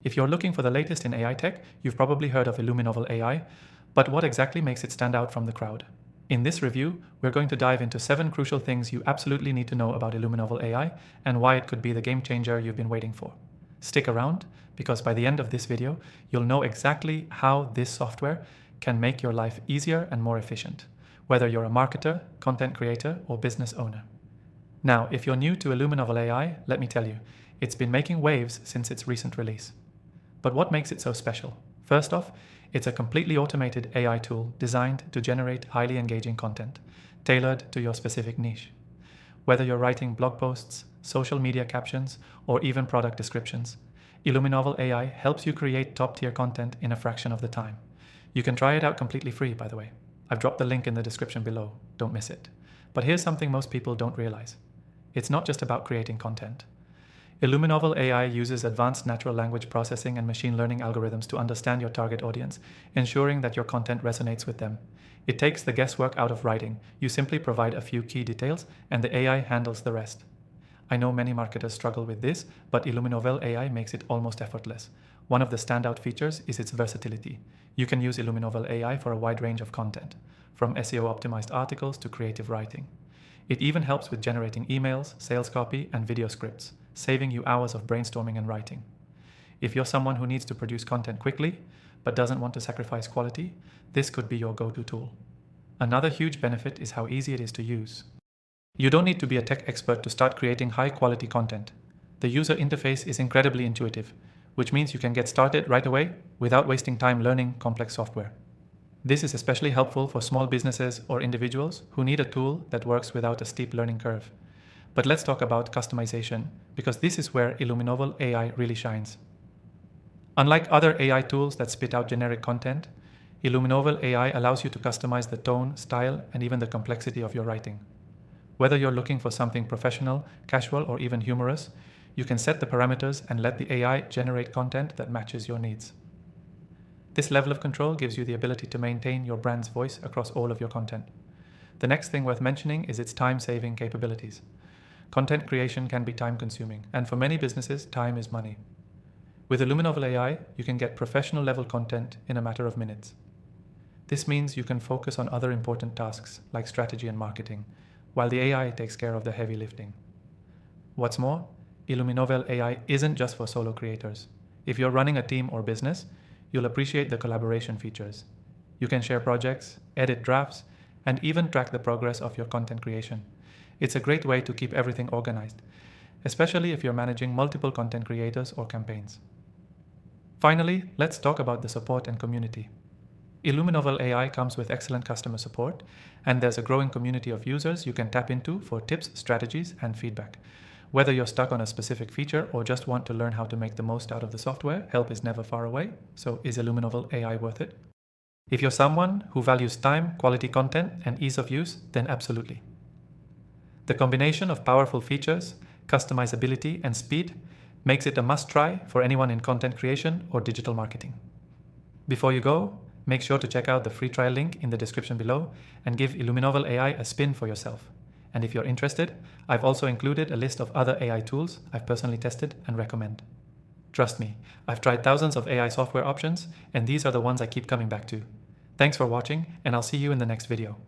If you're looking for the latest in AI tech, you've probably heard of Illuminovel AI, but what exactly makes it stand out from the crowd? In this review, we're going to dive into 7 crucial things you absolutely need to know about Illuminovel AI and why it could be the game changer you've been waiting for. Stick around, because by the end of this video, you'll know exactly how this software can make your life easier and more efficient, whether you're a marketer, content creator, or business owner. Now, if you're new to Illuminovel AI, let me tell you, it's been making waves since its recent release. But what makes it so special? First off, it's a completely automated AI tool designed to generate highly engaging content, tailored to your specific niche. Whether you're writing blog posts, social media captions, or even product descriptions, Illuminovel AI helps you create top-tier content in a fraction of the time. You can try it out completely free, by the way. I've dropped the link in the description below, don't miss it. But here's something most people don't realize. It's not just about creating content. Illuminovel AI uses advanced natural language processing and machine learning algorithms to understand your target audience, ensuring that your content resonates with them. It takes the guesswork out of writing. You simply provide a few key details, and the AI handles the rest. I know many marketers struggle with this, but Illuminovel AI makes it almost effortless. One of the standout features is its versatility. You can use Illuminovel AI for a wide range of content, from SEO-optimized articles to creative writing. It even helps with generating emails, sales copy, and video scripts, saving you hours of brainstorming and writing. If you're someone who needs to produce content quickly, but doesn't want to sacrifice quality, this could be your go-to tool. Another huge benefit is how easy it is to use. You don't need to be a tech expert to start creating high-quality content. The user interface is incredibly intuitive, which means you can get started right away without wasting time learning complex software. This is especially helpful for small businesses or individuals who need a tool that works without a steep learning curve. But let's talk about customization, because this is where Illuminovel AI really shines. Unlike other AI tools that spit out generic content, Illuminovel AI allows you to customize the tone, style, and even the complexity of your writing. Whether you're looking for something professional, casual, or even humorous, you can set the parameters and let the AI generate content that matches your needs. This level of control gives you the ability to maintain your brand's voice across all of your content. The next thing worth mentioning is its time-saving capabilities. Content creation can be time-consuming, and for many businesses, time is money. With Illuminovel AI, you can get professional-level content in a matter of minutes. This means you can focus on other important tasks, like strategy and marketing, while the AI takes care of the heavy lifting. What's more, Illuminovel AI isn't just for solo creators. If you're running a team or business, you'll appreciate the collaboration features. You can share projects, edit drafts, and even track the progress of your content creation. It's a great way to keep everything organized, especially if you're managing multiple content creators or campaigns. Finally, let's talk about the support and community. Illuminovel AI comes with excellent customer support, and there's a growing community of users you can tap into for tips, strategies, and feedback. Whether you're stuck on a specific feature or just want to learn how to make the most out of the software, help is never far away. So is Illuminovel AI worth it? If you're someone who values time, quality content, and ease of use, then absolutely. The combination of powerful features, customizability, and speed makes it a must-try for anyone in content creation or digital marketing. Before you go, make sure to check out the free trial link in the description below and give Illuminovel AI a spin for yourself. And if you're interested, I've also included a list of other AI tools I've personally tested and recommend. Trust me, I've tried thousands of AI software options, and these are the ones I keep coming back to. Thanks for watching, and I'll see you in the next video.